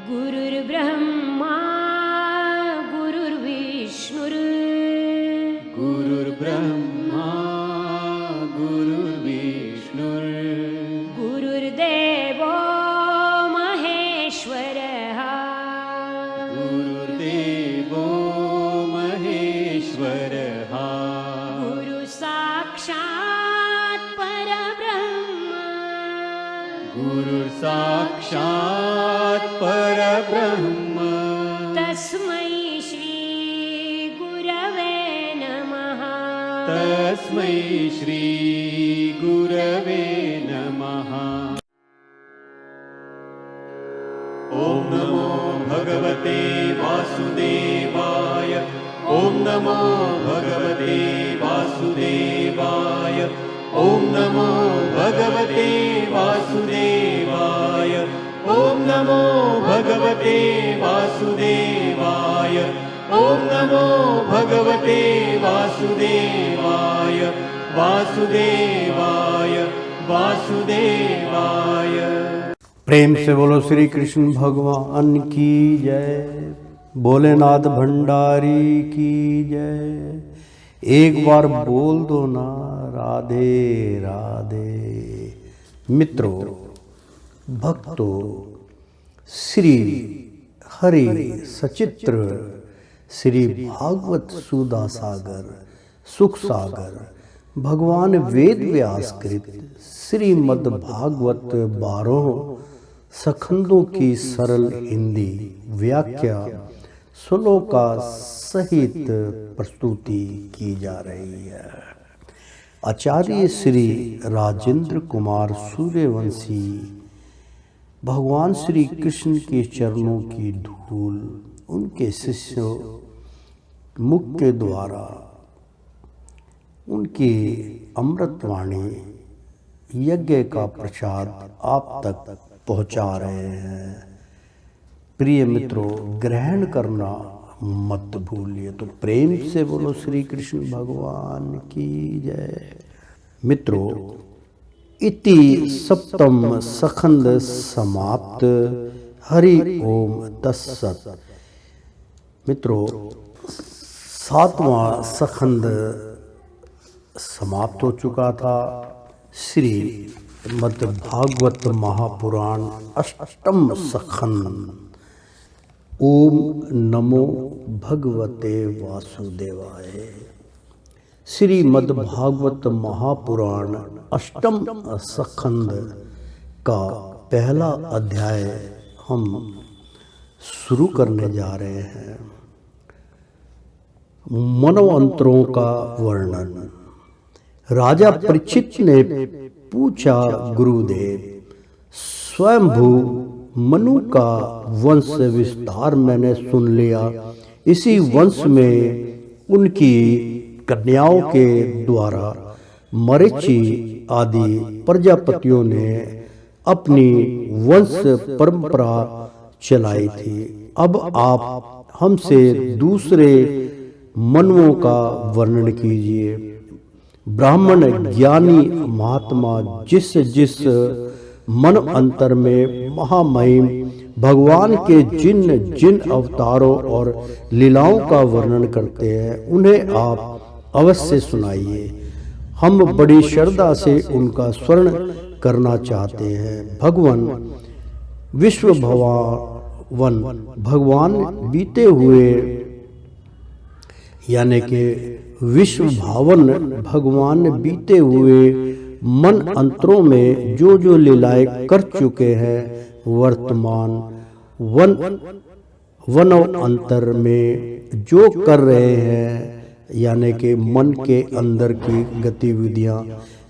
गुरुर्ब्रह्मा गुरुर्विष्णुर् गुरुर्ब्रह्मा गुरुर्विष्णुर् गुरुर्देवो महेश्वरः गुरुर्देवो महेश्वरः गुरुसाक्षात् परब्रह्म गुरुर्साक्षात् परब्रह्म तस्मै श्री गुरवे नमः तस्मै श्री गुरवे नमः। ॐ नमो भगवते वासुदेवाय ॐ नमो भगवते वासुदेवाय ॐ नमो भगवते वासुदेवाय ॐ नमो भगवते वासुदेवाय ॐ नमो भगवते वासुदेवाय वासुदेवाय वासुदेवाय। प्रेम से बोलो श्री कृष्ण भगवान की जय, भोलेनाथ भंडारी की जय। एक बार बोल दो ना राधे राधे। मित्रों, भक्तों, श्री हरि सचित्र श्री भागवत सुधा सागर सुख सागर भगवान वेद व्यास कृत श्रीमद् भागवत 12 सखंदों की सरल हिंदी व्याख्या श्लोका सहित प्रस्तुति की जा रही है। आचार्य श्री राजेंद्र कुमार सूर्यवंशी भगवान श्री कृष्ण के चरणों की धूल उनके शिष्यों मुख के द्वारा उनकी अमृतवाणी यज्ञ का प्रसाद आप तक पहुंचा रहे हैं। प्रिय मित्रों, ग्रहण करना मत भूलिए। तो प्रेम से बोलो श्री कृष्ण भगवान की जय। मित्रों, इति सप्तम सखंद समाप्त। हरि ओम तत्सत। मित्रों, 7वां सखंद समाप्त हो चुका था। श्री मद् भागवत महापुराण अष्टम सखंड ओम नमो भगवते वासुदेवाय। श्रीमद् भागवत महापुराण अष्टम सखंड का पहला अध्याय हम शुरू करने जा रहे हैं। मनवंतरों का वर्णन। राजा परीक्षित ने पूछा, गुरुदेव, स्वयंभू मनु का वंश विस्तार मैंने सुन लिया। इसी वंश में उनकी कन्याओं के द्वारा मरीचि आदि प्रजापतियों ने अपनी वंश परंपरा चलाई थी। अब आप हमसे दूसरे मनुओं का वर्णन कीजिए। ब्राह्मण ज्ञानी महात्मा जिस जिस मन अंतर में महामहिम भगवान के जिन जिन अवतारों और लीलाओं का वर्णन करते हैं, उन्हें आप अवश्य सुनाइए। हम बड़ी श्रद्धा से उनका स्मरण करना चाहते हैं। भगवान विश्व भगवान बीते हुए यानी कि विश्व भावन भगवान बीते हुए मन अंतरों में जो जो लीलाएं कर चुके हैं, वर्तमान वन अंतर में जो कर रहे हैं, यानी कि मन के अंदर की गतिविधियां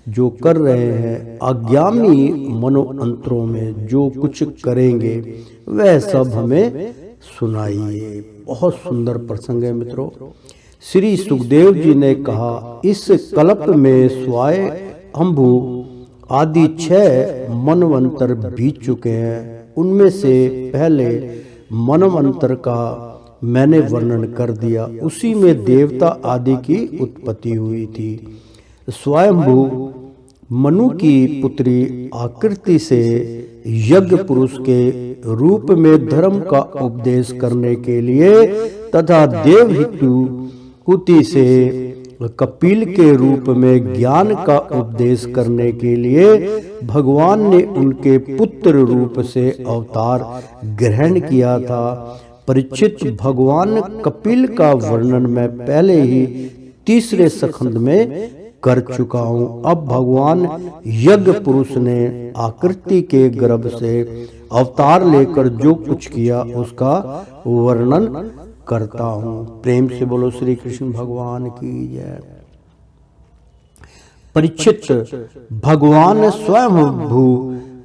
जो कर रहे हैं, आगामी मनो अंतरों में जो कुछ करेंगे, वह सब हमें सुनाइए। बहुत सुंदर प्रसंग है मित्रों। श्री सुखदेव जी ने कहा, इस कल्प में स्वाय अम्भु आदि 6 मनवंतर बीत चुके हैं। उनमें से पहले मनवंतर का मैंने वर्णन कर दिया। उसी में देवता आदि की उत्पत्ति हुई थी। स्वयंभू मनु की पुत्री आकृति से यज्ञ पुरुष के रूप में धर्म का उपदेश करने के लिए तथा देवहितु हुति से कपिल के रूप में ज्ञान का उपदेश करने के लिए भगवान ने उनके पुत्र रूप से अवतार ग्रहण किया था। परीक्षित, भगवान कपिल का वर्णन मैं पहले ही तीसरे सखंड में कर चुका हूँ। अब भगवान यज्ञ पुरुष ने आकृति के गर्भ से अवतार लेकर जो कुछ किया उसका वर्णन करता हूँ। प्रेम से बोलो श्री कृष्ण भगवान की जय। परीक्षित, भगवान स्वयं भू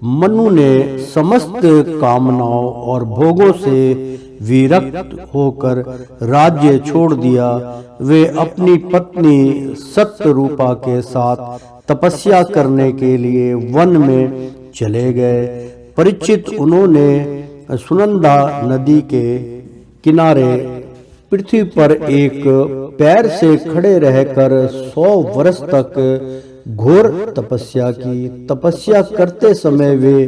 मनु ने समस्त कामनाओं और भोगों से विरक्त होकर राज्य छोड़ दिया। वे अपनी पत्नी सत्यरूपा के साथ तपस्या करने के लिए वन में चले गए। परीक्षित, उन्होंने सुनंदा नदी के किनारे पृथ्वी पर एक पैर से खड़े रहकर 100 वर्ष तक घोर तपस्या की। तपस्या करते समय वे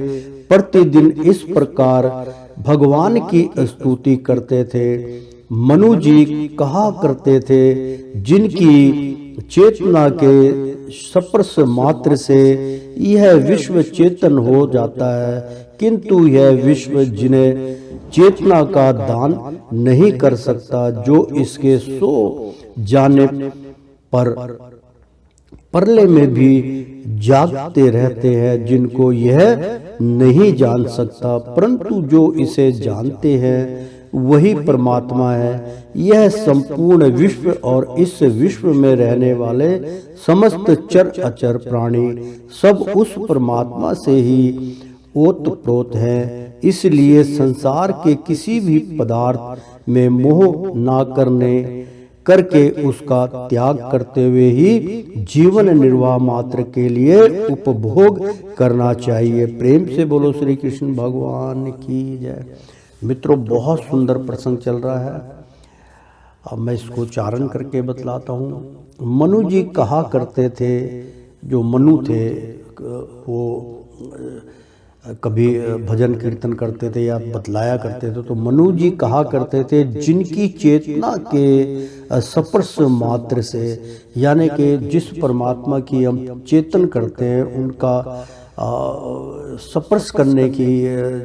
प्रतिदिन इस प्रकार भगवान की स्तुति करते थे। मनु जी कहा करते थे, जिनकी चेतना के स्पर्श मात्र से यह विश्व चेतन हो जाता है, किंतु यह विश्व जिन्हें चेतना का दान नहीं कर सकता, जो इसके सो जाने पर परले में भी जागते रहते हैं, जिनको यह नहीं जान सकता, परंतु जो इसे जानते हैं वही परमात्मा है। यह संपूर्ण विश्व और इस विश्व में रहने वाले समस्त चर अचर प्राणी सब उस परमात्मा से ही ओतप्रोत है। इसलिए संसार के किसी भी पदार्थ में मोह ना करके उसका त्याग करते हुए ही जीवन निर्वाह मात्र के लिए उपभोग करना चाहिए। प्रेम से बोलो श्री कृष्ण भगवान की जय। मित्रों, बहुत सुंदर प्रसंग चल रहा है। अब मैं इसको उच्चारण करके बतलाता हूँ। मनु जी कहा करते थे, जो मनु थे वो कभी भजन कीर्तन करते थे या बतलाया करते थे, तो मनु जी कहा करते थे, जिनकी चेतना के स्पर्श मात्र से, यानी कि जिस परमात्मा की हम चेतन करते हैं उनका स्पर्श करने की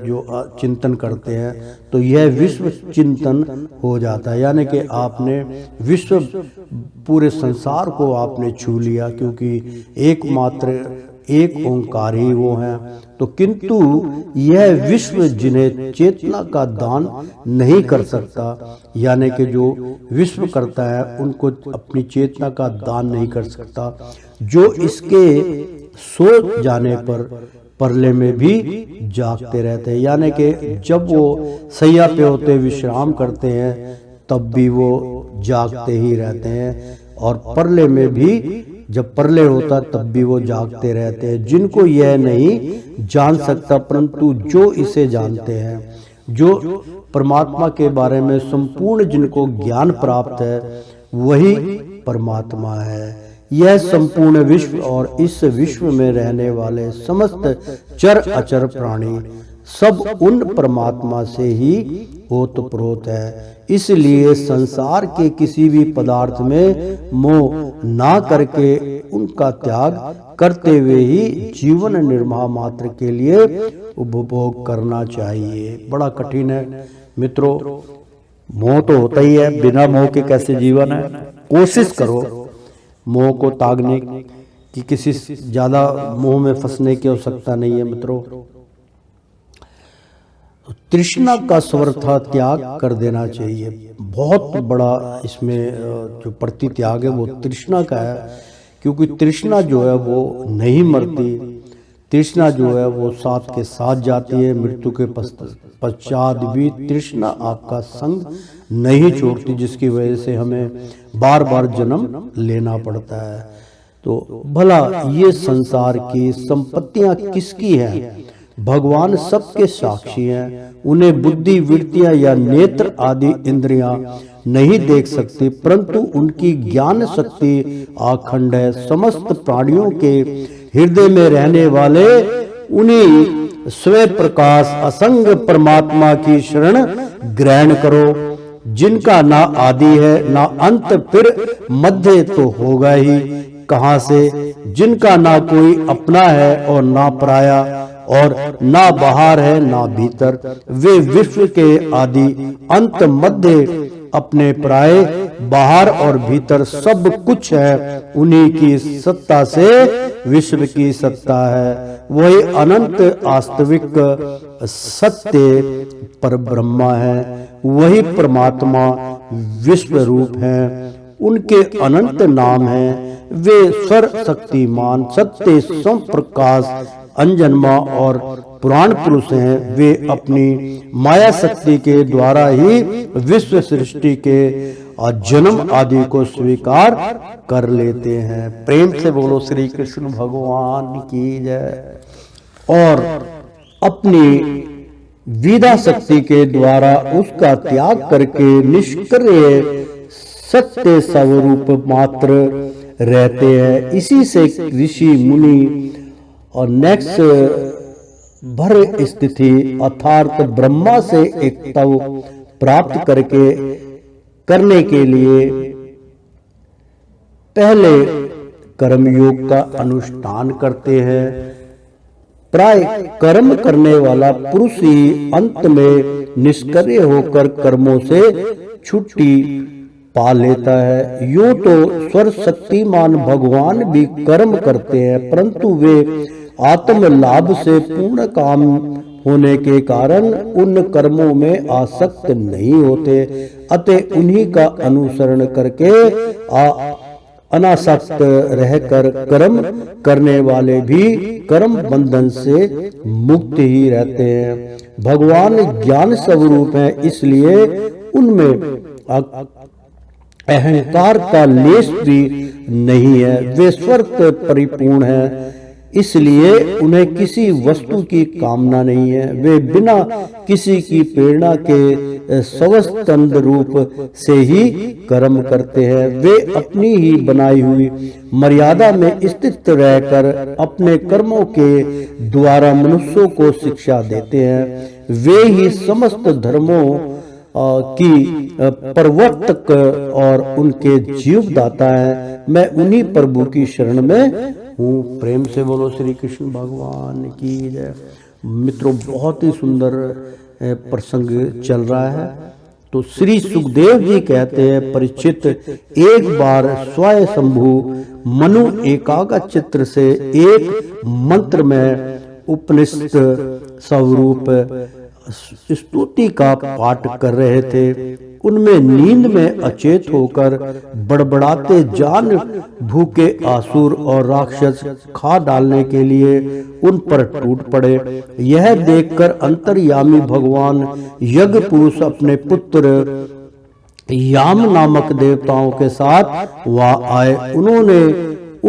जो चिंतन करते हैं, तो यह विश्व चिंतन हो जाता है। यानी कि आपने विश्व पूरे संसार को आपने छू लिया, क्योंकि एकमात्र एक ओंकार ही वो है। तो किंतु यह विश्व जिन्हें चेतना का दान नहीं कर सकता, यानी कि जो विश्व करता है उनको अपनी चेतना का दान नहीं कर सकता, जो इसके सो जाने पर परले में भी जागते रहते हैं। यानी कि जब वो सैया पे होते विश्राम करते हैं तब भी वो जागते ही रहते हैं, और परले में भी जब परले होता तब भी वो जागते रहते हैं। जिनको यह नहीं जान सकता, परंतु जो इसे जानते हैं, जो परमात्मा के बारे में संपूर्ण जिनको ज्ञान प्राप्त है, वही परमात्मा है। यह संपूर्ण विश्व और इस विश्व में रहने वाले समस्त चर अचर प्राणी सब उन परमात्मा से ही ओतप्रोत है। इसलिए संसार के किसी भी पदार्थ में मोह ना करके उनका त्याग करते हुए ही जीवन निर्वाह मात्र के लिए उपभोग करना चाहिए। बड़ा कठिन है मित्रों, मोह तो होता ही है, बिना मोह के कैसे जीवन है। कोशिश करो मोह को त्यागने की, किसी ज्यादा मोह में फंसने की आवश्यकता नहीं है मित्रों। तृष्णा का स्वर था त्याग कर देना चाहिए। बहुत बड़ा इसमें जो प्रतित्याग है वो तृष्णा का है, क्योंकि तृष्णा जो है वो नहीं मरती। तृष्णा जो है वो साथ के साथ जाती है, मृत्यु के पश्चात भी तृष्णा आपका संग नहीं छोड़ती, जिसकी वजह से हमें बार बार जन्म लेना पड़ता है। तो भला ये संसार की संपत्तियां किसकी हैं? भगवान सबके साक्षी हैं। उन्हें बुद्धि, वृत्तियां या नेत्र आदि इंद्रियां नहीं देख सकती, परंतु उनकी ज्ञान शक्ति अखंड है। समस्त प्राणियों के हृदय में रहने वाले उन्हीं स्वयं प्रकाश असंग परमात्मा की शरण ग्रहण करो, जिनका ना आदि है ना अंत, फिर मध्य तो होगा ही कहां से, जिनका ना कोई अपना है और ना पराया, और ना बाहर है ना भीतर, वे विश्व के आदि अंत मध्य अपने पराये, बाहर और भीतर सब कुछ है, उन्हीं की सत्ता से विश्व की सत्ता है। वही अनंत वास्तविक सत्य पर ब्रह्मा है, वही परमात्मा विश्व रूप है, उनके अनंत नाम है, वे सर्वशक्तिमान सत्य संप्रकाश अनजन्मा और पुराण पुरुष हैं। वे अपनी माया शक्ति के द्वारा ही विश्व सृष्टि के जन्म आदि को स्वीकार कर लेते हैं। प्रेम से बोलो श्री कृष्ण भगवान की जय। और अपनी विदा शक्ति के द्वारा उसका त्याग करके निष्क्रिय सत्य स्वरूप मात्र रहते हैं। इसी से ऋषि मुनि और नेक्स्ट भर स्थिति अर्थात ब्रह्मा से एकता प्राप्त करने के लिए पहले कर्मयोग का अनुष्ठान करते हैं। प्राय कर्म करने वाला पुरुष ही अंत में निष्क्रिय होकर कर्मों से छुट्टी पा लेता है। यूं तो सर्वशक्तिमान भगवान भी कर्म करते हैं, परंतु वे आत्म लाभ से पूर्ण काम होने के कारण उन कर्मों में आसक्त नहीं होते, अतः उन्हीं का अनुसरण करके अनासक्त रहकर कर्म करने वाले भी कर्म बंधन से मुक्त ही रहते हैं। भगवान ज्ञान स्वरूप है, इसलिए उनमें अहंकार का लेश भी नहीं है। वे स्वर्ग परिपूर्ण है, इसलिए उन्हें किसी वस्तु की कामना नहीं है। वे बिना किसी की प्रेरणा के स्वतंत्र रूप से ही कर्म करते हैं। वे अपनी ही बनाई हुई मर्यादा में स्थित रहकर अपने कर्मों के द्वारा मनुष्यों को शिक्षा देते हैं। वे ही समस्त धर्मों की प्रवर्तक और उनके जीवदाता है। मैं उन्हीं प्रभु की शरण में हूँ। प्रेम से बोलो श्री कृष्ण भगवान की जय। मित्रों, बहुत ही सुंदर प्रसंग चल रहा है। तो श्री सुखदेव जी कहते हैं, परीक्षित, एक बार स्वयंभू मनु एकाग्र चित्र से एक मंत्र में उपनिषद स्वरूप स्तुति का पाठ कर रहे थे। उनमें नींद में अचेत होकर बड़बड़ाते जान भूखे असुर और राक्षस खा डालने के लिए उन पर टूट पड़े। यह देखकर अंतर्यामी भगवान यज्ञ पुरुष अपने पुत्र याम नामक देवताओं के साथ वहां आए। उन्होंने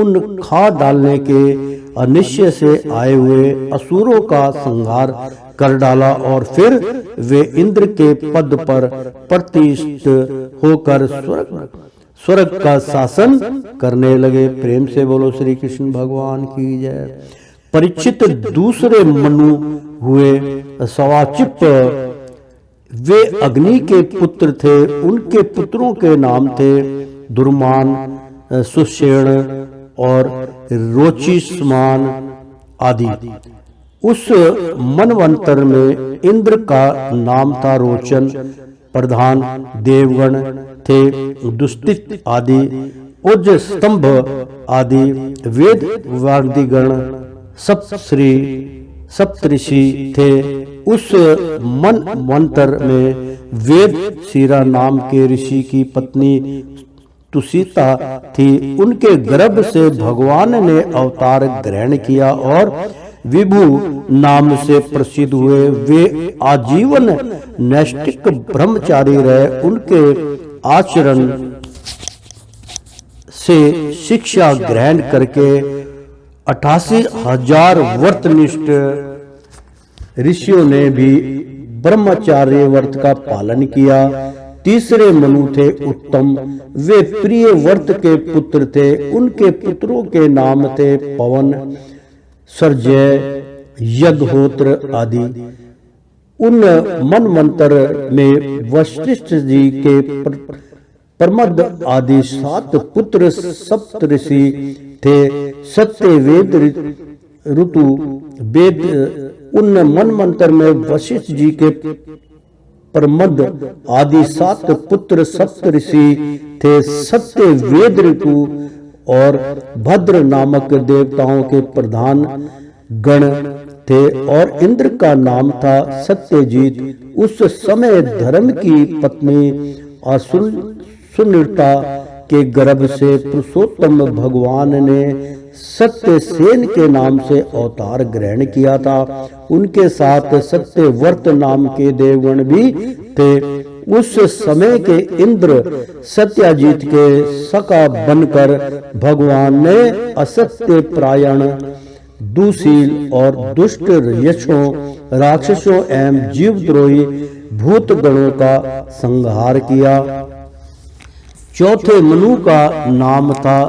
उन खा डालने के अनिश्चय से आए हुए असुरों का संहार कर डाला और फिर वे इंद्र के पद पर प्रतिष्ठित होकर स्वर्ग का शासन करने लगे। प्रेम से बोलो श्री कृष्ण भगवान की जय। परीक्षित दूसरे मनु हुए सवाचिप, वे अग्नि के पुत्र थे। उनके पुत्रों के नाम थे दुर्मान, सुषेण और रोचिष्मान आदि। उस मनवंतर में इंद्र का नाम था रोचन, प्रधान देवगण थे दुष्टित आदि, उज स्तंभ आदि, वेद वादिगण सप्तऋषि थे। उस मनवंतर में वेद शिरा नाम के ऋषि की पत्नी तुषिता थी। उनके गर्भ से भगवान ने अवतार ग्रहण किया और विभु नाम से प्रसिद्ध हुए। वे आजीवन नैष्ठिक ब्रह्मचारी रहे। उनके आचरण से शिक्षा ग्रहण करके 88,000 व्रतनिष्ठ ऋषियों ने भी ब्रह्मचार्य व्रत का पालन किया। तीसरे मनु थे उत्तम, वे प्रिय व्रत के पुत्र थे। उनके पुत्रों के नाम थे पवन, सर्जय, यज्ञहोत्र आदि। उन मन मंत्र में वशिष्ठ जी के प्रमद आदि 7 पुत्र सप्तऋषि थे। सत्य वेद ऋतु वेद। उन मन मंत्र में वशिष्ठ जी के प्रमद आदि 7 पुत्र सप्तऋषि थे। सत्य वेद ऋतु और भद्र नामक देवताओं के प्रधान गण थे और इंद्र का नाम था सत्यजीत। उस समय धर्म की पत्नी सुनीता के गर्भ से पुरुषोत्तम भगवान ने सत्यसेन के नाम से अवतार ग्रहण किया था। उनके साथ सत्यवर्त नाम के देवगण भी थे। उस समय के इंद्र सत्याजीत के सखा बनकर भगवान ने असत्य प्रायण, दुशील और दुष्ट यक्षों, राक्षसों एवं जीवद्रोही भूत गणों का संहार किया। चौथे मनु का नाम था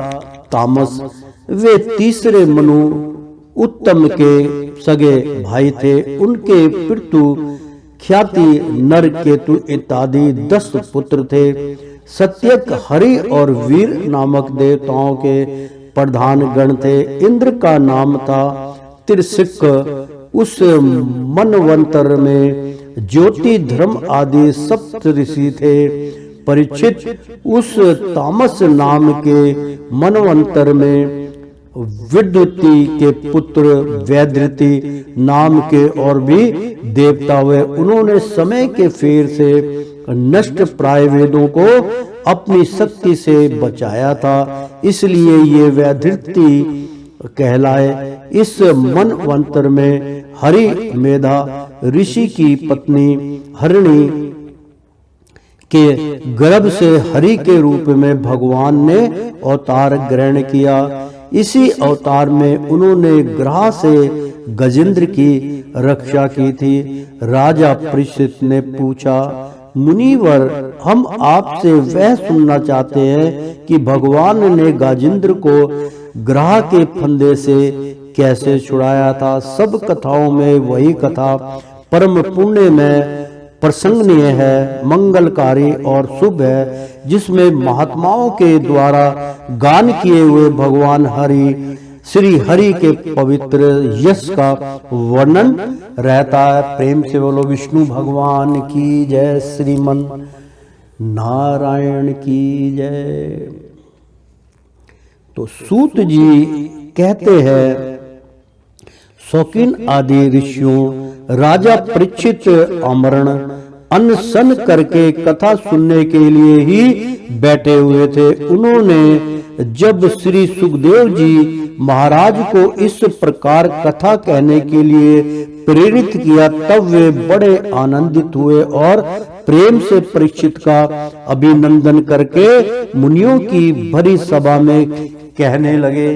तामस। वे तीसरे मनु उत्तम के सगे भाई थे। उनके पितृ ख्याति, नर, केतु इत्यादि 10 पुत्र थे। सत्यक, हरि और वीर नामक देवताओं के प्रधान गण थे। इंद्र का नाम था त्रिशिक। उस मनवंतर में ज्योति, धर्म आदि सप्तऋषि थे। परीक्षित, उस तामस नाम के मनवंतर में विद्युति के पुत्र वैद्युति नाम के और भी देवता हुए। उन्होंने समय के फेर से नष्ट प्राय वेदों को अपनी शक्ति से बचाया था, इसलिए ये वैद्युति कहलाए। इस मनवंतर में हरि मेधा ऋषि की पत्नी हरिणी के गर्भ से हरि के रूप में भगवान ने अवतार ग्रहण किया। इसी अवतार में उन्होंने ग्रह से गजेंद्र की रक्षा की थी। राजा परीक्षित ने पूछा, मुनिवर, हम आपसे वह सुनना चाहते हैं कि भगवान ने गजेंद्र को ग्रह के फंदे से कैसे छुड़ाया था। सब कथाओं में वही कथा परम पुण्य में प्रसंगनीय है, मंगलकारी और शुभ है, जिसमें महात्माओं के द्वारा गान किए हुए भगवान हरि, श्री हरि के पवित्र यश का वर्णन रहता है। प्रेम से बोलो विष्णु भगवान की जय, श्रीमन नारायण की जय। तो सूत जी कहते हैं, शौकीन आदि ऋषियों राजा परीक्षित आमरण अनशन करके कथा सुनने के लिए ही बैठे हुए थे। उन्होंने जब श्री सुखदेव जी महाराज को इस प्रकार कथा कहने के लिए प्रेरित किया, तब वे बड़े आनंदित हुए और प्रेम से परीक्षित का अभिनंदन करके मुनियों की भरी सभा में कहने लगे।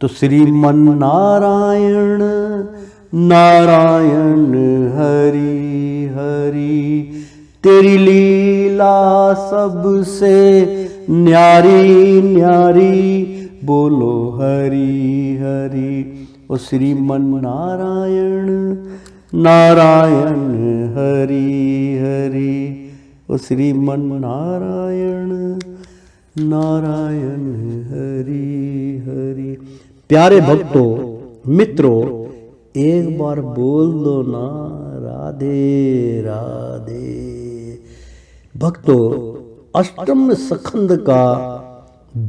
तो श्रीमन नारायण नारायण हरि हरि, तेरी लीला सबसे न्यारी न्यारी, बोलो हरि हरि। ओ श्रीमन नारायण नारायण हरि हरि, ओ श्रीमन नारायण नारायण हरि हरि। प्यारे भक्तों, मित्रों, एक बार बोल दो ना राधे राधे। भक्तों, अष्टम स्कंद का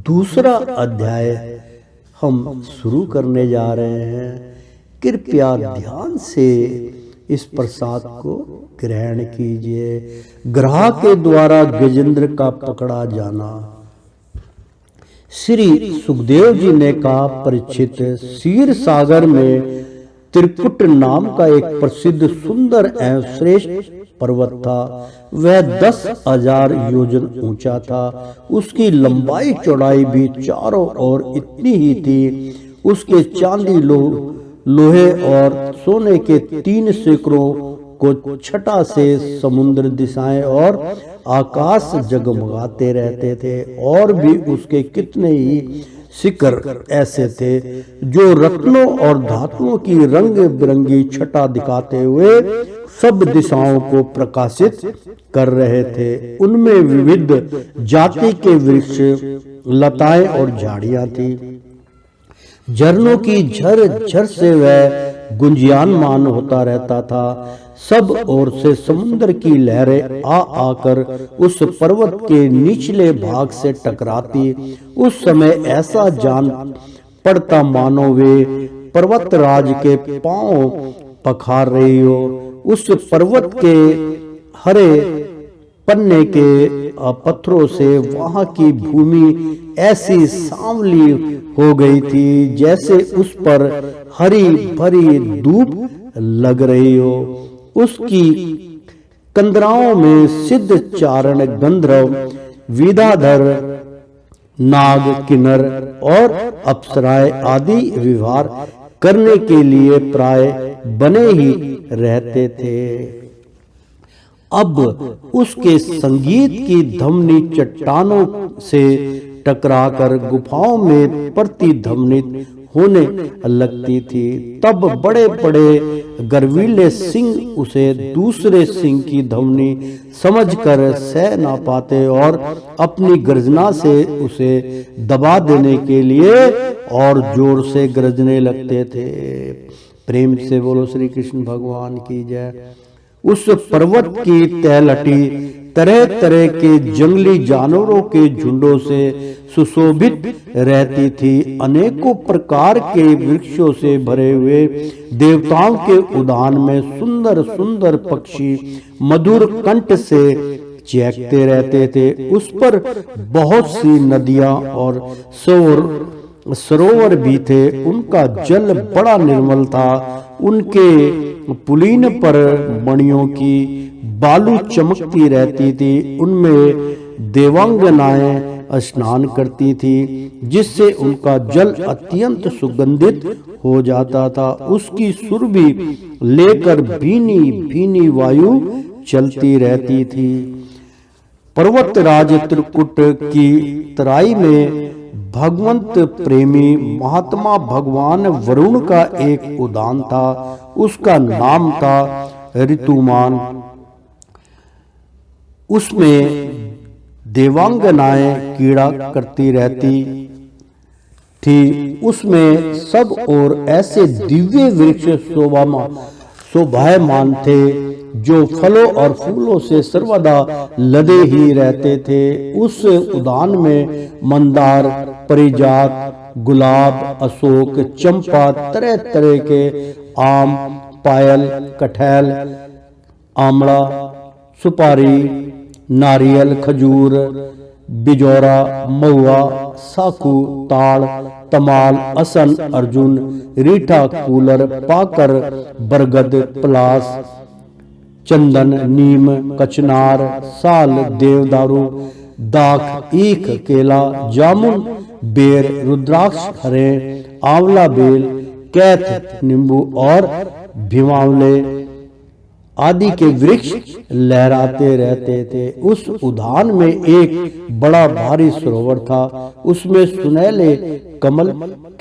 दूसरा अध्याय हम शुरू करने जा रहे हैं। कृपया ध्यान से इस प्रसाद को ग्रहण कीजिए। ग्रह के द्वारा गजेंद्र का पकड़ा जाना। श्री सुखदेव जी ने कहा, परीक्षित, क्षीर सागर में त्रिकुट नाम का एक प्रसिद्ध सुंदर एवं श्रेष्ठ पर्वत था। वह 10,000 योजन ऊंचा था। उसकी लंबाई चौड़ाई भी चारों ओर इतनी ही थी। उसके चांदी लोहे और सोने के 3 शिखरों को छटा से समुद्र दिशाएं और आकाश जगमगाते रहते थे। और भी उसके कितने ही शिखर ऐसे थे जो रत्नों और धातुओं की रंग बिरंगी छटा दिखाते हुए सब दिशाओं को प्रकाशित कर रहे थे। उनमें विविध जाति के वृक्ष, लताएं और झाड़ियां थी। झरनों की झर से वह गुंजियानमान होता रहता था। सब ओर से समुद्र की लहरें आ आकर उस पर्वत के निचले भाग से टकराती। उस समय ऐसा जान पड़ता मानो वे पर्वतराज के पांव पखार रही हो। उस पर्वत के हरे पन्ने के पत्थरों से वहां की भूमि ऐसी सांवली हो गई थी जैसे उस पर हरी भरी धूप लग रही हो। उसकी कंदराओं में सिद्ध चारण, गंधर्व, विद्याधर, नाग, किन्नर और अप्सराएं आदि विहार करने के लिए प्राय बने ही रहते थे। अब उसके संगीत की धमनी चट्टानों से टकराकर गुफाओं में प्रतिध्वनित होने लगती थी। तब बड़े बड़े गर्वीले सिंह उसे दूसरे सिंह की ध्वनि समझकर सह ना पाते और अपनी गर्जना से उसे दबा देने के लिए और जोर से गरजने लगते थे। प्रेम से बोलो श्री कृष्ण भगवान की जय। उस पर्वत की तलहटी तरह तरह के जंगली जानवरों के झुंडों से सुशोभित रहती थी। अनेकों प्रकार के वृक्षों से भरे हुए देवताओं के उद्यान में सुंदर सुंदर पक्षी मधुर कंठ से चहकते रहते थे। उस पर बहुत सी नदियां और सरोवर भी थे। उनका जल बड़ा निर्मल था। उनके पुलीन पर मणियों की बालू चमकती रहती थी। उनमें देवांगनाएं स्नान करती थी जिससे उनका जल अत्यंत सुगंधित हो जाता था। उसकी सुरभि लेकर भीनी भीनी वायु चलती रहती थी। पर्वतराज त्रिकुट की तराई में भगवंत प्रेमी महात्मा भगवान वरुण का एक उद्यान था। उसका नाम था ऋतुमान। उसमें देवांगनाएं क्रीड़ा करती रहती थी। उसमें सब और ऐसे दिव्य वृक्ष शोभायमान थे जो फलों और फूलों से सर्वदा लदे ही रहते थे। उस उद्यान में मंदार, परिजात, गुलाब, अशोक, चंपा, तरह तरह के आम, पायल, कटहल, आमला, सुपारी, नारियल, खजूर, बिजौरा, महुआ, साखू, ताड़, तमाल, असन, अर्जुन, रीठा, कूलर, पाकर, बरगद, पलास, चंदन, नीम, कचनार, साल, देवदारू, दाख, ईख, केला, जामुन, बेर, रुद्राक्ष, हरे, आंवला बेल, कैथ, नींबू और भीमावले आदि के वृक्ष लहराते रहते थे। उस उद्यान में एक बड़ा भारी सरोवर था। उसमें सुनहले कमल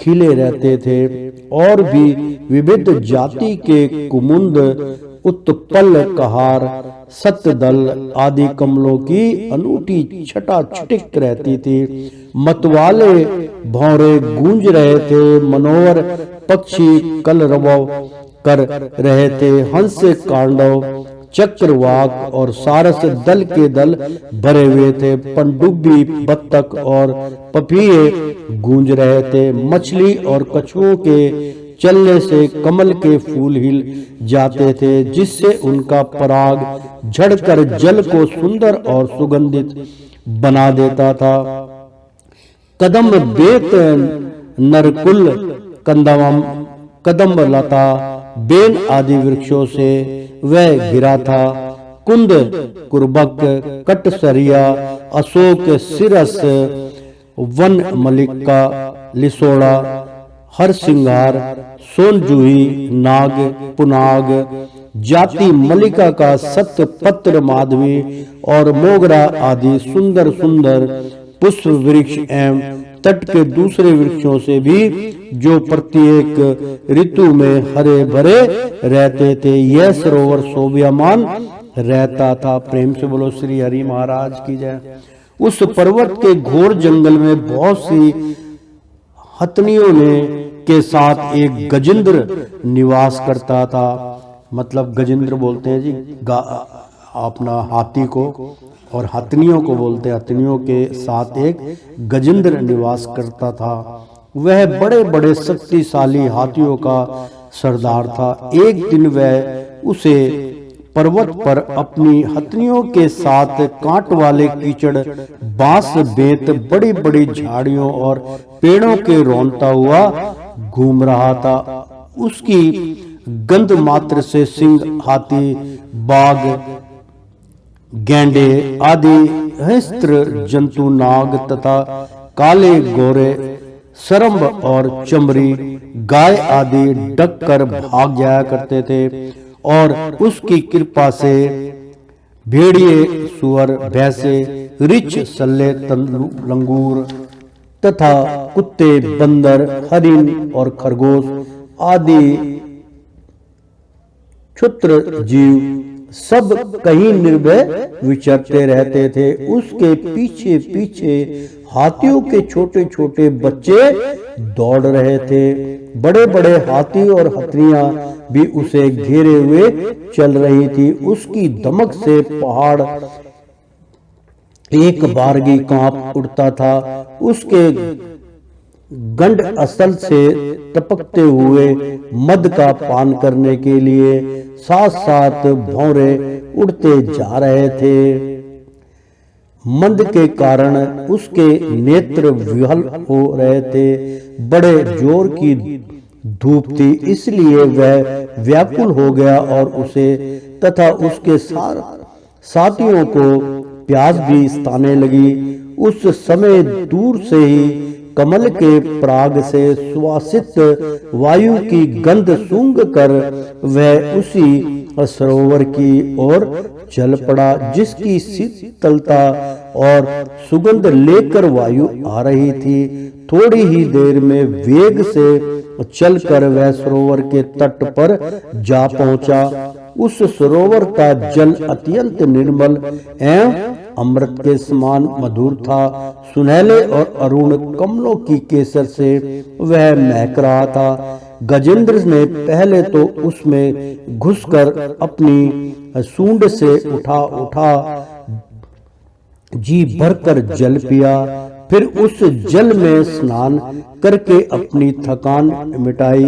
खिले रहते थे और भी विविध जाति के कुमुद, उत्पल, कहार, सतदल आदि कमलों की अनूठी छटा छिटक रहती थी। मतवाले भौरे गूंज रहे थे। मनोहर पक्षी कलरव कर रहे थे। हंस, कांडव, चक्रवाक और सारस दल के दल भरे हुए थे। पनडुब्बी, बत्तख और पपीहे गूंज रहे थे। मछली और कछुओं के चलने से कमल के फूल हिल जाते थे जिससे उनका पराग झड़कर जल को सुंदर और सुगंधित बना देता था। कदम, बेत, नरकुल, कदम्ब लता, बेन आदि वृक्षों से वह घिरा था। कुंद, कुर्बक, कटसरिया, अशोक, सिरस, वन मल्लिका, लिसोड़ा, हरसिंगार, सोनजूही, नाग, पुनाग, जाति मल्लिका का सतपत्र, माधवी और मोगरा आदि सुंदर सुंदर पुष्प वृक्ष एवं तट के दूसरे वृक्षों से भी, जो प्रत्येक ऋतु में हरे भरे रहते थे। यह सरोवर शोभायमान रहता था। प्रेम से बोलो श्री हरि महाराज की जय। उस पर्वत के घोर जंगल में बहुत सी हथनियों ने के साथ एक गजेंद्र निवास करता था। मतलब गजेंद्र बोलते हैं जी अपना हाथी को, और हथनियों को बोलते हैं। हथनियों के साथ एक गजेंद्र निवास करता था। वह बड़े बड़े शक्तिशाली हाथियों का सरदार था। एक दिन वह उसे पर्वत पर अपनी हथनियों के साथ कांट वाले कीचड़, बांस, बेत, बड़ी बड़ी झाड़ियों और पेड़ों के रौंदता हुआ घूम रहा था। उसकी गंध मात्र से सिंह, हाथी, बाघ, गैंडे आदि हिंस्त्र जंतु, नाग तथा काले गोरे, सरम्ब और चमरी गाय आदि डक कर भाग जाया करते थे। और उसकी कृपा से भेड़िए, सुअर, भैंसे, रिछ, सल्ले, लंगूर तथा कुत्ते, बंदर, हरिन और खरगोश आदि क्षुद्र जीव सब कहीं निर्भय विचरते रहते थे। उसके पीछे पीछे हाथियों के छोटे छोटे बच्चे दौड़ रहे थे। बड़े बड़े हाथी और हथनियां भी उसे घेरे हुए चल रही थी। उसकी धमक से पहाड़ एक बारगी कांप उठता था। उसके गंड असल से टपकते हुए मद का पान करने के लिए साथ साथ भौरे उड़ते जा रहे थे। मंद के कारण उसके नेत्र विहल हो रहे थे। बड़े जोर की धूप थी, इसलिए वह व्याकुल हो गया और उसे तथा उसके साथियों को प्यास भी सताने लगी। उस समय दूर से ही कमल के पराग से सुवासित वायु की गंध सूंघ कर वह उसी सरोवर की ओर चल पड़ा, जिसकी शीतलता और सुगंध लेकर वायु आ रही थी। थोड़ी ही देर में वेग से चलकर वह सरोवर के तट पर जा पहुंचा। उस सरोवर का जल अत्यंत निर्मल एवं अमृत के समान मधुर था। सुनहले और अरुण कमलों की केसर से वह महक रहा था। गजेंद्र ने पहले तो उसमें घुसकर अपनी सूंड से उठा जी भरकर जल पिया। फिर उस जल में स्नान करके अपनी थकान मिटाई।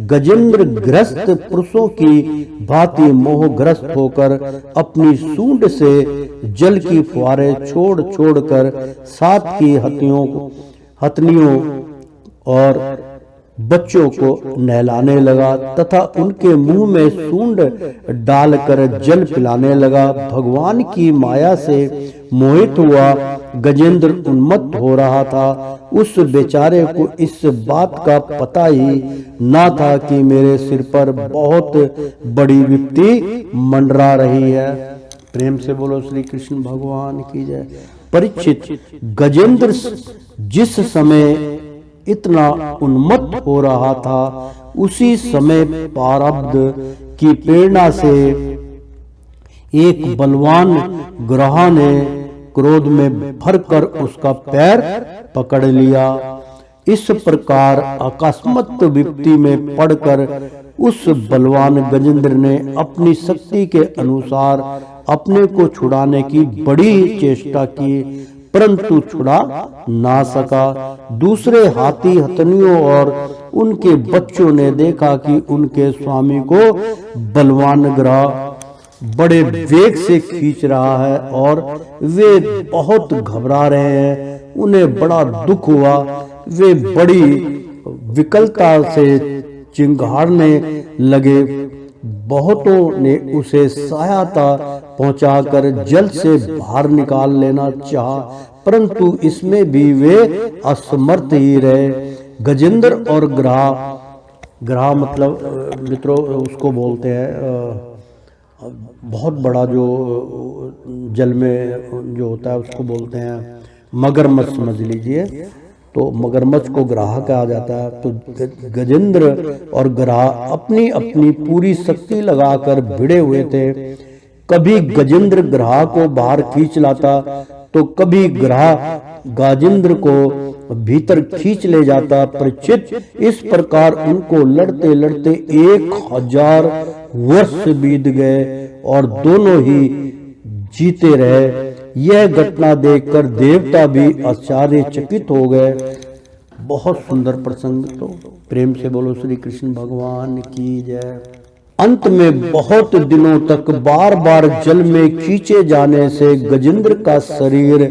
गजेंद्र ग्रस्त पुरुषों की भांति मोहग्रस्त होकर अपनी सूंड से जल की फुहारे छोड़ छोड़कर साथ की हथनियों और बच्चों को नहलाने लगा तथा उनके मुंह में सूंड डालकर जल पिलाने लगा। भगवान की माया से मोहित हुआ गजेंद्र उन्मत्त हो रहा था। उस बेचारे को इस बात का पता ही ना था कि मेरे सिर पर बहुत बड़ी विपत्ति मंडरा रही है। प्रेम से बोलो श्री कृष्ण भगवान की जय। परीक्षित, गजेंद्र जिस समय इतना उन्मत्त हो रहा था, उसी समय प्रारब्ध की प्रेरणा से एक बलवान ग्रह ने क्रोध में भरकर उसका पैर पकड़ लिया। इस प्रकार अकस्मात विपत्ति में पड़कर उस बलवान गजेंद्र ने अपनी शक्ति के अनुसार अपने को छुड़ाने की बड़ी चेष्टा की, परंतु छुड़ा ना सका। दूसरे हाथी हथनियों और उनके बच्चों ने देखा कि उनके स्वामी को बलवान ग्रह बड़े वेग से खींच रहा है और वे बहुत घबरा रहे हैं। उन्हें बड़ा दुख हुआ। वे बड़ी विकलता से चिंगारने लगे। बहुतों ने उसे सहायता पहुंचाकर जल से बाहर निकाल लेना चाहा, परंतु इसमें भी वे असमर्थ ही रहे। गजेंद्र और ग्रह मतलब मित्रों उसको बोलते हैं बहुत बड़ा जो जल में जो होता है उसको बोलते हैं मगरमच्छ समझ लीजिए। तो मगरमच्छ को ग्राह कहा जाता है। तो गजेंद्र और ग्राह अपनी अपनी पूरी शक्ति लगाकर भिड़े हुए थे। कभी गजेंद्र ग्राह को बाहर खींच लाता तो कभी ग्राह गाजेंद्र को भीतर खींच ले जाता। परीक्षित, इस प्रकार उनको लड़ते लड़ते 1000 वर्ष बीत गए और दोनों ही जीते रहे। यह घटना देखकर देवता भी आश्चर्यचकित हो गए। बहुत सुंदर प्रसंग। तो प्रेम से बोलो श्री कृष्ण भगवान की जय। अंत में बहुत दिनों तक बार बार जल में खींचे जाने से गजेंद्र का शरीर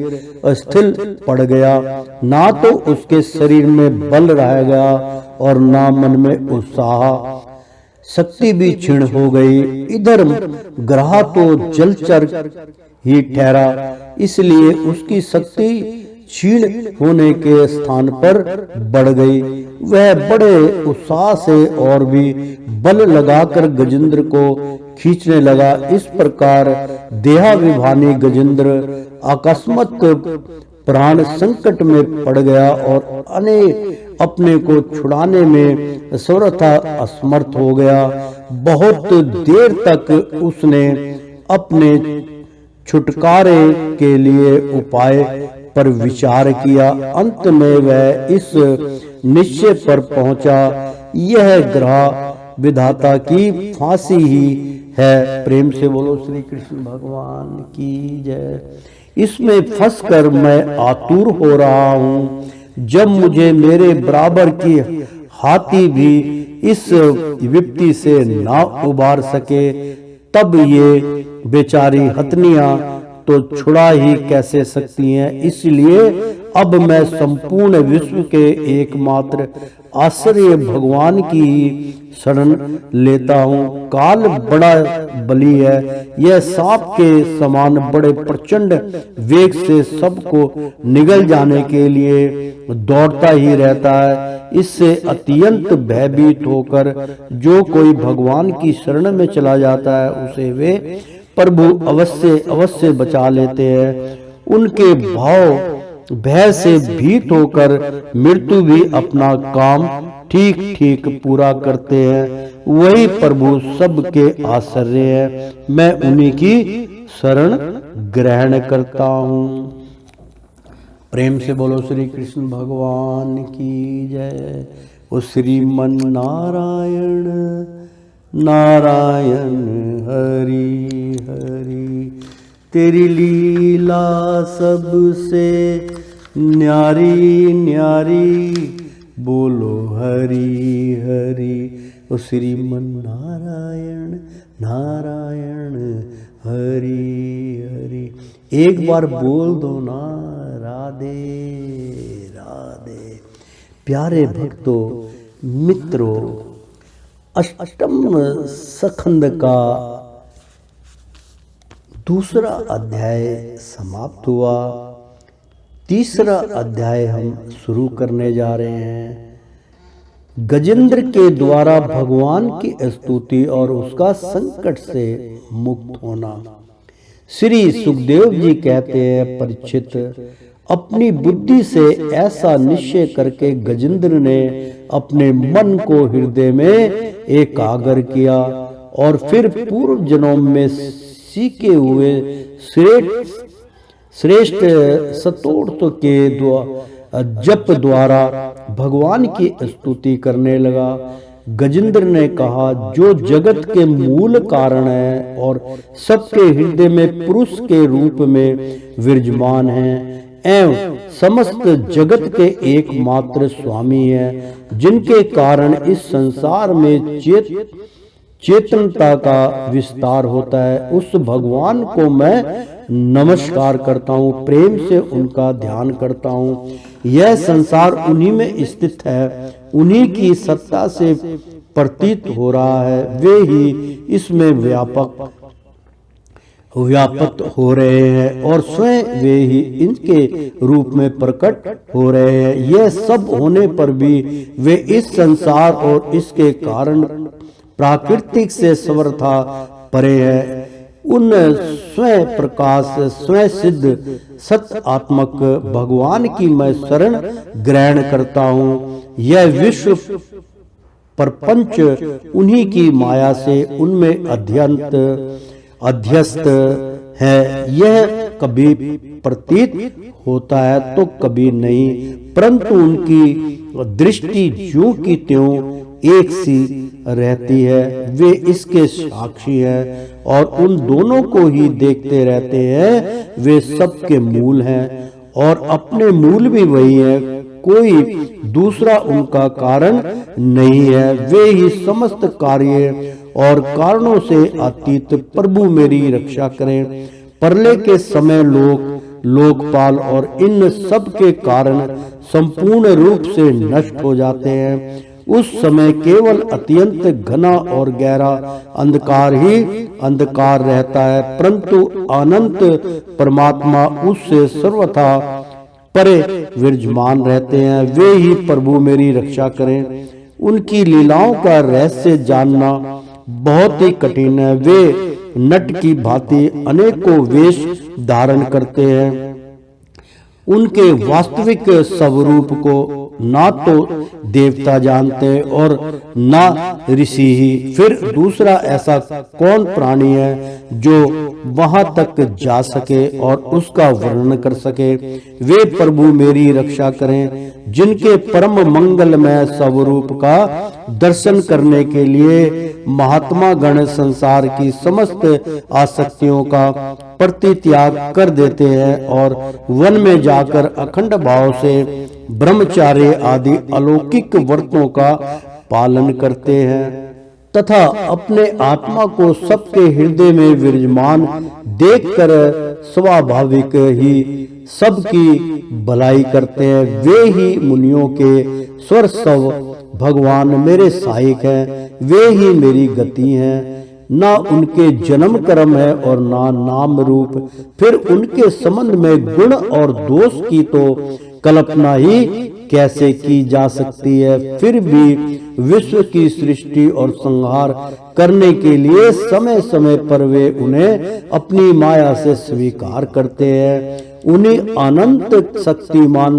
अस्थिर पड़ गया। ना तो उसके शरीर में बल रह गया और ना मन में उत्साह, शक्ति भी क्षीण हो गई। इधर ग्राह तो जलचर ही ठहरा, इसलिए उसकी शक्ति क्षीण होने के स्थान पर बढ़ गई। वह बड़े उत्साह से और भी बल लगाकर गजेंद्र को खींचने लगा। इस प्रकार देहाभिमानी गजेंद्र अकस्मात प्राण संकट में पड़ गया और अपने को छुड़ाने में सर्वथा असमर्थ हो गया। बहुत देर तक उसने अपने छुटकारे के लिए उपाय पर विचार किया। अंत में वह इस निश्चय पर पहुंचा, यह ग्रह विधाता की फांसी ही है। प्रेम से बोलो श्री कृष्ण भगवान की जय। इसमें फंसकर मैं आतुर हो रहा हूँ। जब मुझे मेरे बराबर की हाथी भी इस विपत्ति से ना उबार सके, तब ये बेचारी हथनियां तो छुड़ा ही कैसे सकती हैं। इसलिए अब मैं संपूर्ण विश्व के एकमात्र आश्रय भगवान की शरण लेता हूँ। काल बड़ा बली है, यह सांप के समान बड़े प्रचंड वेग से सबको निगल जाने के लिए दौड़ता ही रहता है। इससे अत्यंत भयभीत होकर जो कोई भगवान की शरण में चला जाता है, उसे वे प्रभु अवश्य बचा लेते हैं। उनके भय से भीत होकर मृत्यु भी अपना काम ठीक ठीक पूरा करते हैं। वही प्रभु सबके आश्रय है। मैं उन्हीं की शरण ग्रहण करता हूँ। प्रेम से बोलो श्री कृष्ण भगवान की जय। ओ श्रीमन नारायण नारायण हरि हरि, तेरी लीला सबसे न्यारी न्यारी, बोलो हरि हरि। ओ श्रीमन नारायण नारायण हरि हरि। एक बार बोल दो ना, राधे राधे। प्यारे भक्तों मित्रों, अष्टम सखंड का दूसरा अध्याय समाप्त हुआ। तीसरा अध्याय हम शुरू करने जा रहे हैं। गजेंद्र के द्वारा भगवान की स्तुति और उसका संकट से मुक्त होना। श्री सुखदेव जी कहते हैं, परीक्षित, अपनी बुद्धि से ऐसा निश्चय करके गजेंद्र ने अपने मन को हृदय में एकाग्र किया और फिर पूर्व जन्म में सीखे हुए श्रेष्ठ स्तोत्र के जप द्वारा भगवान की स्तुति करने लगा। गजेंद्र ने कहा, जो जगत के मूल कारण है और सबके हृदय में पुरुष के रूप में विराजमान है एवं समस्त जगत के एकमात्र स्वामी है, जिनके कारण इस संसार में चेतनता का विस्तार होता है, उस भगवान को मैं नमस्कार करता हूँ, प्रेम से उनका ध्यान करता हूँ। यह संसार उन्हीं में स्थित है, उन्हीं की सत्ता से प्रतीत हो रहा है, वे ही इसमें व्यापक हो रहे हैं और स्वयं वे ही इनके रूप में प्रकट हो रहे हैं। यह सब होने पर भी वे इस संसार और इसके कारण प्राकृतिक से सर्वथा परे है। उन स्वयं प्रकाश स्वयं सिद्ध सत्य आत्मक भगवान की मैं शरण ग्रहण करता हूँ। यह विश्व प्रपंच उन्हीं की माया से उनमें अध्यस्त है। यह कभी प्रतीत होता है तो कभी नहीं, परंतु उनकी दृष्टि ज्यों की त्यों एक सी रहती है। वे इसके साक्षी हैं और उन दोनों को ही देखते रहते हैं। वे सबके मूल हैं और अपने मूल भी वही है, कोई दूसरा उनका कारण नहीं है। वे ही समस्त कार्य और कारणों से अतीत। प्रभु मेरी रक्षा करें। प्रलय के समय लोकपाल और इन सब के कारण संपूर्ण रूप से नष्ट हो जाते हैं। उस समय केवल अत्यंत घना और गहरा अंधकार ही अंधकार रहता है, परंतु अनंत परमात्मा उससे सर्वथा परे विराजमान रहते हैं। वे ही प्रभु मेरी रक्षा करें। उनकी लीलाओं का रहस्य जानना बहुत ही कठिन है। वे नट की भांति अनेकों वेश धारण करते हैं। उनके वास्तविक स्वरूप को ना तो देवता जानते और ना ऋषि ही। फिर दूसरा ऐसा कौन प्राणी है जो वहां तक जा सके और उसका वर्णन कर सके। वे प्रभु मेरी रक्षा करें। जिनके परम मंगलमय स्वरूप का दर्शन करने के लिए महात्मा गण संसार की समस्त आसक्तियों का परित्याग कर देते हैं और वन में जाकर अखंड भाव से ब्रह्मचार्य आदि अलौकिक व्रतों का पालन करते हैं तथा अपने आत्मा को सबके हृदय में विराजमान देखकर स्वाभाविक ही सबकी भलाई करते हैं। वे ही मुनियों के स्वर स्व भगवान मेरे सहायक हैं। वे ही मेरी गति हैं। ना उनके जन्म कर्म है और ना नाम रूप। फिर उनके संबंध में गुण और दोष की तो कल्पना ही कैसे की जा सकती है। फिर भी विश्व की सृष्टि और संहार करने के लिए समय समय पर वे उन्हें अपनी माया से स्वीकार करते हैं। उन्हीं अनंत शक्तिमान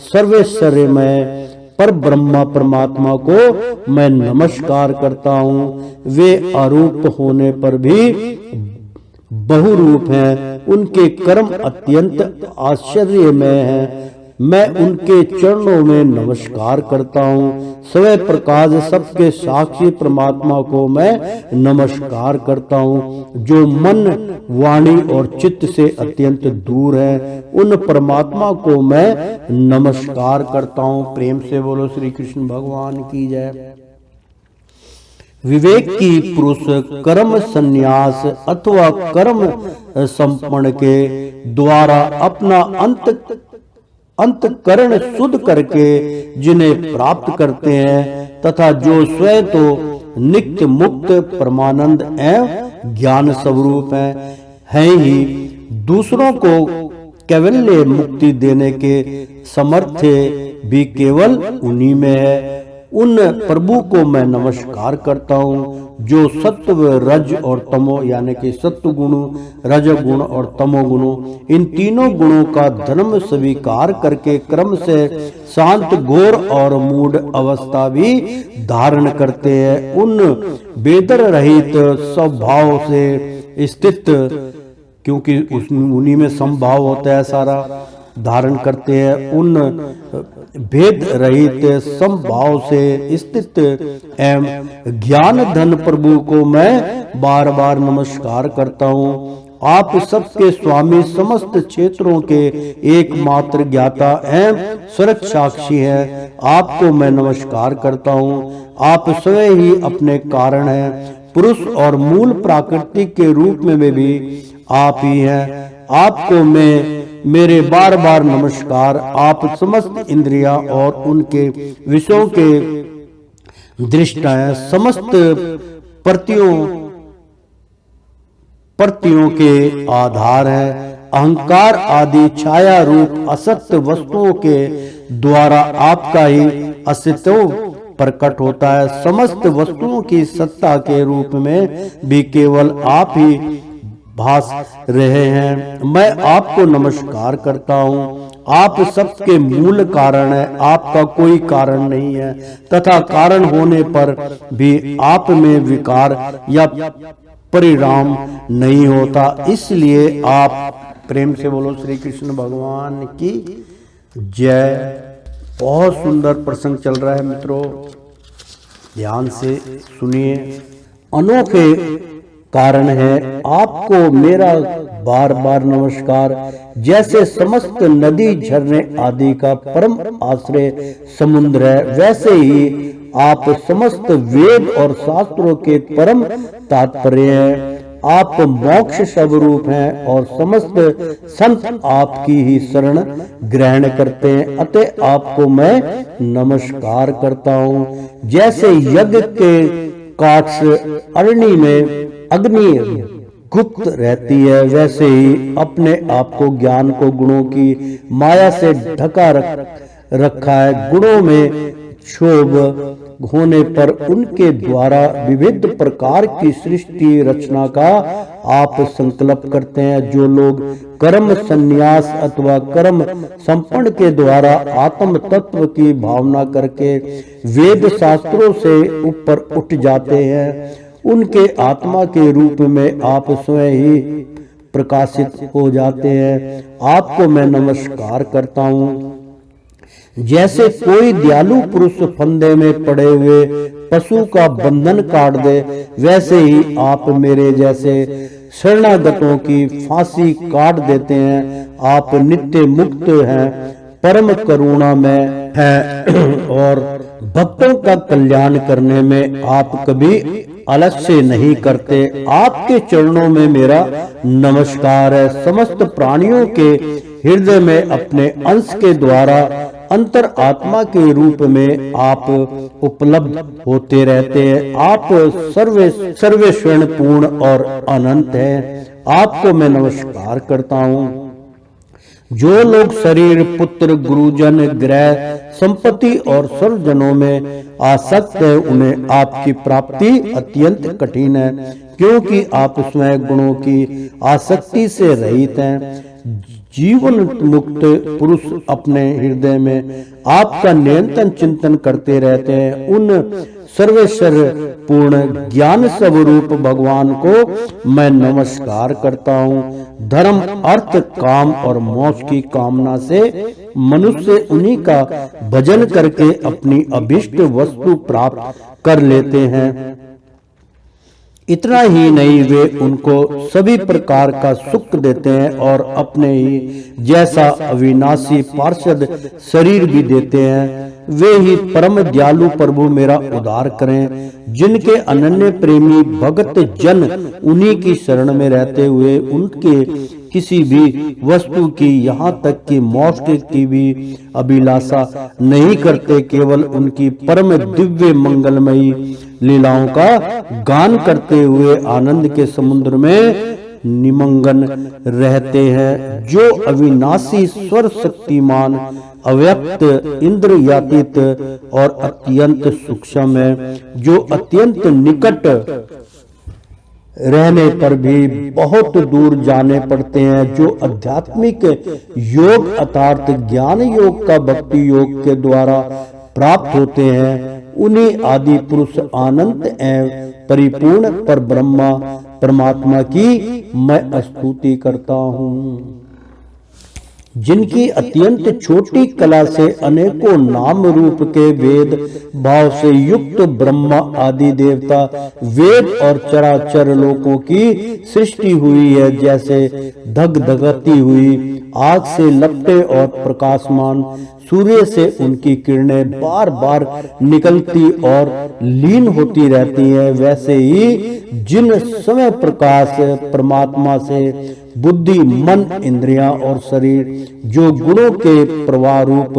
सर्वेश्वरमय पर ब्रह्मा परमात्मा को मैं नमस्कार करता हूँ। वे अरूप होने पर भी बहुरूप हैं। उनके कर्म अत्यंत आश्चर्यमय हैं। मैं उनके चरणों में नमस्कार करता हूँ। स्वयं प्रकाश सबके साक्षी परमात्मा को मैं नमस्कार करता हूँ, जो मन वाणी और चित्त से अत्यंत दूर है। उन परमात्मा को मैं नमस्कार करता हूँ। प्रेम से बोलो श्री कृष्ण भगवान की जय। विवेक की पुरुष कर्म संन्यास अथवा कर्म संपन्न के द्वारा अपना अंतकरण शुद्ध करके जिन्हें प्राप्त करते हैं तथा जो स्वयं तो नित्य मुक्त परमानंद एवं ज्ञान स्वरूप है ही दूसरों को कैवल्य मुक्ति देने के सामर्थ्य भी केवल उन्हीं में है। उन प्रभु को मैं नमस्कार करता हूँ जो सत्व रज और तमो यानी कि सत्व गुण रज गुण और तमो गुणों इन तीनों गुणों का धर्म स्वीकार करके क्रम से शांत घोर और मूढ़ अवस्था भी धारण करते हैं। उन बेदर रहित स्वभाव से स्थित, क्योंकि उन्हीं में संभाव होता है सारा, धारण करते हैं। उन भेद रहित संभाव से स्थित एवं ज्ञान धन प्रभु को मैं बार बार नमस्कार करता हूँ। आप सबके स्वामी समस्त क्षेत्रों के एकमात्र ज्ञाता एवं सुरक्षाक्षी हैं। आपको मैं नमस्कार करता हूँ। आप स्वयं ही अपने कारण हैं। पुरुष और मूल प्राकृतिक के रूप में भी आप ही हैं। आपको मैं मेरे बार बार नमस्कार। आप समस्त इंद्रियां और उनके विषयों के दृष्टाएं समस्त प्रतियों के आधार है। अहंकार आदि छाया रूप असत्य वस्तुओं के द्वारा आपका ही अस्तित्व प्रकट होता है। समस्त वस्तुओं की सत्ता के रूप में भी केवल आप ही भास रहे हैं। मैं आपको नमस्कार करता हूँ। आप सबके मूल कारण है, आपका कोई कारण नहीं है, तथा कारण होने पर भी आप में विकार या परिणाम नहीं होता। इसलिए आप प्रेम से बोलो श्री कृष्ण भगवान की जय। बहुत सुंदर प्रसंग चल रहा है मित्रों, ध्यान से सुनिए। अनोखे कारण है आपको मेरा बार बार नमस्कार। जैसे समस्त नदी झरने आदि का परम आश्रय समुद्र है, वैसे ही आप समस्त वेद और शास्त्रों के परम तात्पर्य हैं। आप मोक्ष स्वरूप हैं और समस्त संत आपकी ही शरण ग्रहण करते हैं, अतः आपको मैं नमस्कार करता हूँ। जैसे यज्ञ के काठ से अग्नि में अग्नि गुप्त रहती है, वैसे ही अपने आप को ज्ञान को गुणों की माया से ढका रखा है। गुणों में क्षोभ होने पर उनके द्वारा विविध प्रकार की सृष्टि रचना का आप संकल्प करते हैं। जो लोग कर्म संन्यास अथवा कर्म संपन्न के द्वारा आत्म तत्व की भावना करके वेद शास्त्रों से ऊपर उठ जाते हैं, उनके आत्मा के रूप में आप स्वयं ही प्रकाशित हो जाते हैं। आपको मैं नमस्कार करता हूँ। जैसे कोई दयालु पुरुष फंदे में पड़े हुए पशु का बंधन काट दे, वैसे ही आप मेरे जैसे शरणागतों की फांसी काट देते हैं। आप नित्य मुक्त हैं, परम करुणा में हैं और भक्तों का कल्याण करने में आप कभी आलस्य नहीं करते। आपके चरणों में मेरा नमस्कार है। समस्त प्राणियों के हृदय में अपने अंश के द्वारा अंतर आत्मा के रूप में आप उपलब्ध होते रहते हैं। आप सर्वेश्वर पूर्ण और अनंत हैं। आपको मैं नमस्कार करता हूँ। जो लोग शरीर पुत्र गुरुजन ग्रह संपत्ति और सर्वजनों में आसक्त है, उन्हें आपकी प्राप्ति अत्यंत कठिन है, क्योंकि आप स्वयं गुणों की आसक्ति से रहित हैं। जीवन मुक्त पुरुष अपने हृदय में आपका निरंतर चिंतन करते रहते हैं। उन सर्वेश्वर पूर्ण ज्ञान स्वरूप भगवान को मैं नमस्कार करता हूँ। धर्म अर्थ काम और मोक्ष की कामना से मनुष्य उन्हीं का भजन करके अपनी अभिष्ट वस्तु प्राप्त कर लेते हैं। इतना ही नहीं, वे उनको सभी प्रकार का सुख देते हैं और अपने ही जैसा अविनाशी पार्षद शरीर भी देते हैं। वे ही परम दयालु प्रभु मेरा उद्धार करें। जिनके अनन्य प्रेमी भगत जन उन्हीं की शरण में रहते हुए उनके किसी भी वस्तु की यहाँ तक कि मोक्ष की भी अभिलाषा नहीं करते, केवल उनकी परम दिव्य मंगलमयी लीलाओं का गान करते हुए आनंद के समुद्र में निमग्न रहते हैं। जो अविनाशी स्वर शक्तिमान अव्यक्त इंद्रियातीत और अत्यंत सूक्ष्म है, जो अत्यंत निकट रहने पर भी बहुत दूर जाने पड़ते हैं। जो आध्यात्मिक योग अर्थात ज्ञान योग का भक्ति योग के द्वारा प्राप्त होते हैं, उन्हीं आदि पुरुष अनंत एवं परिपूर्ण पर ब्रह्मा परमात्मा की मैं स्तुति करता हूँ। जिनकी अत्यंत छोटी कला से अनेकों नाम रूप के वेद भाव से युक्त ब्रह्मा आदि देवता वेद और चराचर लोकों की सृष्टि हुई है। जैसे धगधगती हुई आग से लपटे और प्रकाशमान सूर्य से उनकी किरणें बार बार निकलती और लीन होती रहती हैं, वैसे ही जिन समय प्रकाश परमात्मा से बुद्धि मन इंद्रियां और शरीर जो गुणों के प्रवाह रूप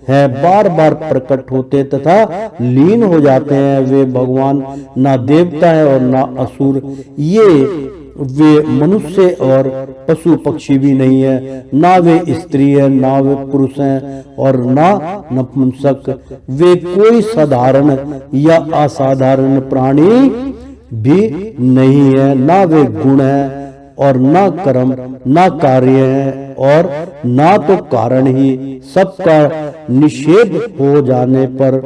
है बार बार प्रकट होते तथा लीन हो जाते हैं, वे भगवान ना देवता है और ना असुर, ये वे मनुष्य और पशु पक्षी भी नहीं है, ना वे स्त्री है ना वे पुरुष हैं और ना नपुंसक। वे कोई साधारण या असाधारण प्राणी भी नहीं है, ना वे गुण है और ना कर्म ना कार्य है और ना तो कारण ही। सबका निषेध हो जाने पर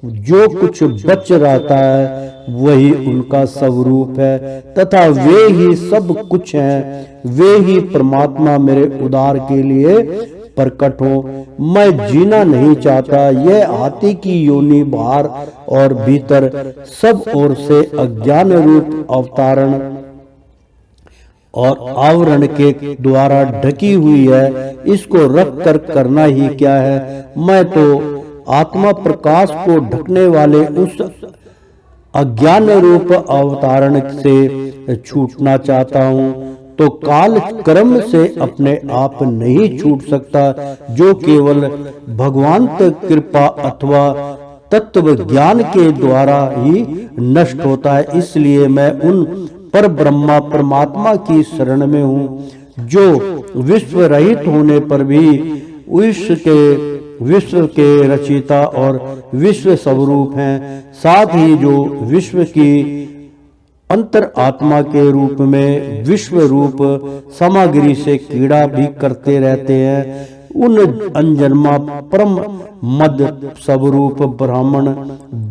जो कुछ बच रहता है वही उनका स्वरूप है तथा वे ही सब कुछ हैं। वे ही परमात्मा मेरे उद्धार के लिए प्रकट हो। मैं जीना नहीं चाहता। यह हाथी की योनि बाहर और भीतर सब ओर से अज्ञान रूप अवतारण और आवरण के द्वारा ढकी हुई है। इसको रख कर करना ही क्या है। मैं तो आत्मा प्रकाश को ढकने वाले उस अज्ञान रूप अवतारण से छूटना चाहता हूँ। तो काल कर्म से अपने आप नहीं छूट सकता, जो केवल भगवंत कृपा अथवा तत्व ज्ञान के द्वारा ही नष्ट होता है। इसलिए मैं उन पर ब्रह्मा परमात्मा की शरण में हूँ, जो विश्व रहित होने पर भी विश्व के रचयिता और विश्व स्वरूप हैं। साथ ही जो विश्व की अंतर आत्मा के रूप में विश्व रूप सामग्री से क्रीड़ा भी करते रहते हैं। उन अनजन्मा परम मद स्वरूप ब्राह्मण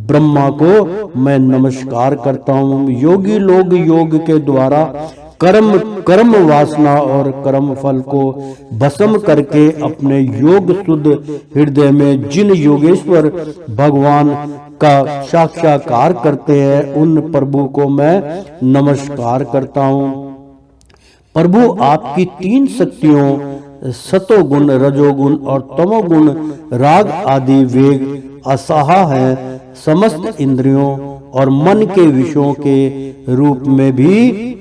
ब्रह्मा को मैं नमस्कार करता हूँ। योगी लोग योग के द्वारा कर्म वासना और कर्म फल को भस्म करके अपने योग शुद्ध हृदय में जिन योगेश्वर भगवान का साक्षात्कार करते हैं, उन प्रभु को मैं नमस्कार करता हूँ। प्रभु आपकी तीन शक्तियों सतोगुण, रजोगुण और तमोगुण राग आदि वेग असहा है। समस्त इंद्रियों और मन के विषयों के रूप में भी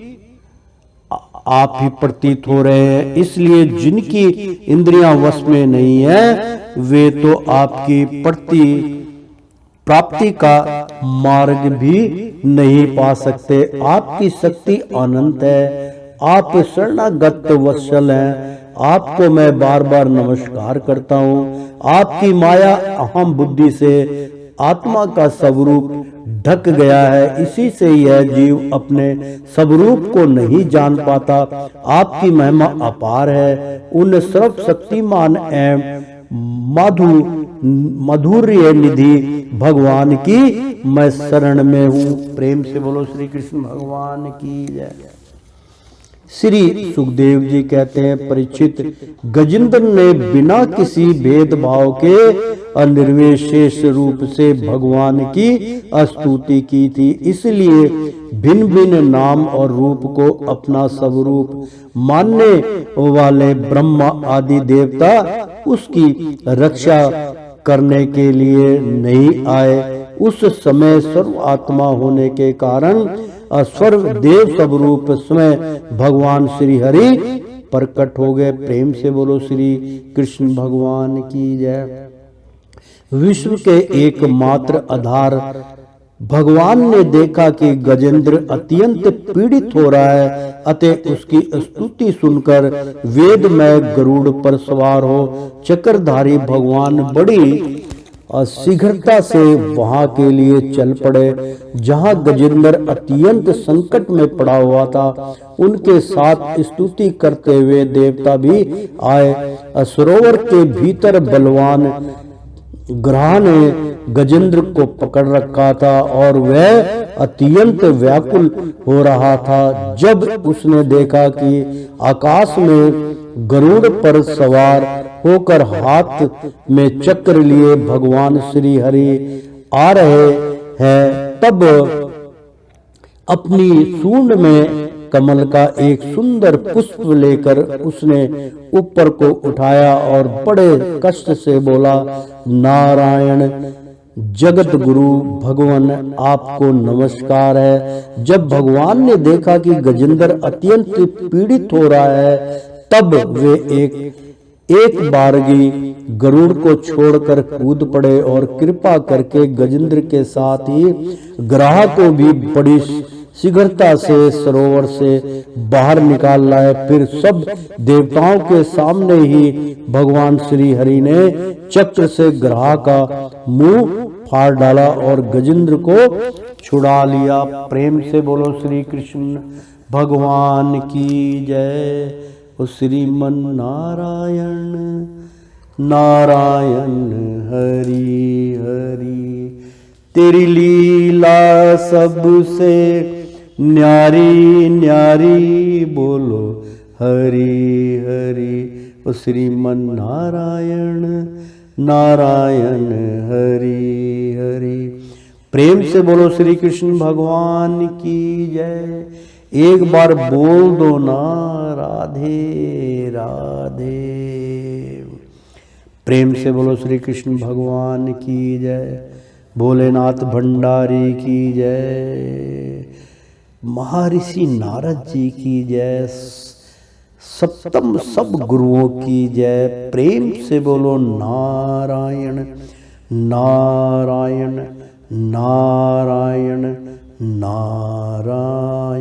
आप ही प्रतीत हो रहे हैं। इसलिए जिनकी इंद्रियां वश में नहीं है वे तो आपकी प्राप्ति का मार्ग भी नहीं पा सकते। आपकी शक्ति अनंत है। आप शरणागत वत्सल हैं। आपको मैं बार बार नमस्कार करता हूँ। आपकी माया अहम बुद्धि से आत्मा का स्वरूप ढक गया है। इसी से यह जीव अपने स्वरूप को नहीं जान पाता। आपकी महिमा अपार है। उन सर्वशक्तिमान एवं माधुर्य निधि भगवान की मैं शरण में हूँ। प्रेम से बोलो श्री कृष्ण भगवान की जय। श्री सुखदेव जी कहते हैं, परीक्षित, गजेंद्र ने बिना किसी भेदभाव के अनिर्विशेष रूप से भगवान की स्तुति की थी। इसलिए भिन्न भिन्न नाम और रूप को अपना स्वरूप मानने वाले ब्रह्मा आदि देवता उसकी रक्षा करने के लिए नहीं आए। उस समय सर्व आत्मा होने के कारण सर्व देव स्वरूप स्वयं भगवान श्री हरि प्रकट हो गए। प्रेम से बोलो श्री कृष्ण भगवान की जय। विश्व के एकमात्र आधार भगवान ने देखा कि गजेंद्र अत्यंत पीड़ित हो रहा है, अतः उसकी स्तुति सुनकर वेदमय गरुड़ पर सवार हो चक्रधारी भगवान बड़ी शीघ्रता से वहां के लिए चल पड़े जहां गजेंद्र अत्यंत संकट में पड़ा हुआ था। उनके साथ स्तुति करते हुए देवता भी आए। सरोवर के भीतर बलवान ग्रह ने गजेंद्र को पकड़ रखा था और वह अत्यंत व्याकुल हो रहा था। जब उसने देखा कि आकाश में गरुड़ पर सवार होकर हाथ में चक्र लिए भगवान श्री हरि आ रहे हैं, तब अपनी सूंड में कमल का एक सुंदर पुष्प लेकर उसने ऊपर को उठाया और बड़े कष्ट से बोला, नारायण जगत गुरु भगवान आपको नमस्कार है। जब भगवान ने देखा कि गजेंद्र अत्यंत पीड़ित हो रहा है, तब वे एक बारगी गरुड़ को छोड़कर कूद पड़े और कृपा करके गजेंद्र के साथ ही ग्रह को भी बड़ी शीघ्रता से सरोवर से बाहर निकाल लाए। फिर सब देवताओं के सामने ही भगवान श्री हरि ने चक्र से ग्रह का मुंह फाड़ डाला और गजेंद्र को छुड़ा लिया। प्रेम से बोलो श्री कृष्ण भगवान की जय। ओ श्रीमन नारायण नारायण हरि हरि। तेरी लीला सबसे न्यारी न्यारी बोलो हरि हरि। ओ श्रीमन नारायण नारायण हरि हरि। प्रेम से बोलो श्री कृष्ण भगवान की जय। एक बार बोल दो ना राधे राधे। प्रेम से बोलो श्री कृष्ण भगवान की जय। भोलेनाथ भंडारी की जय। महर्षि नारद जी की जय। सप्तम सब गुरुओं की जय। प्रेम से बोलो नारायण नारायण नारायण नारायण।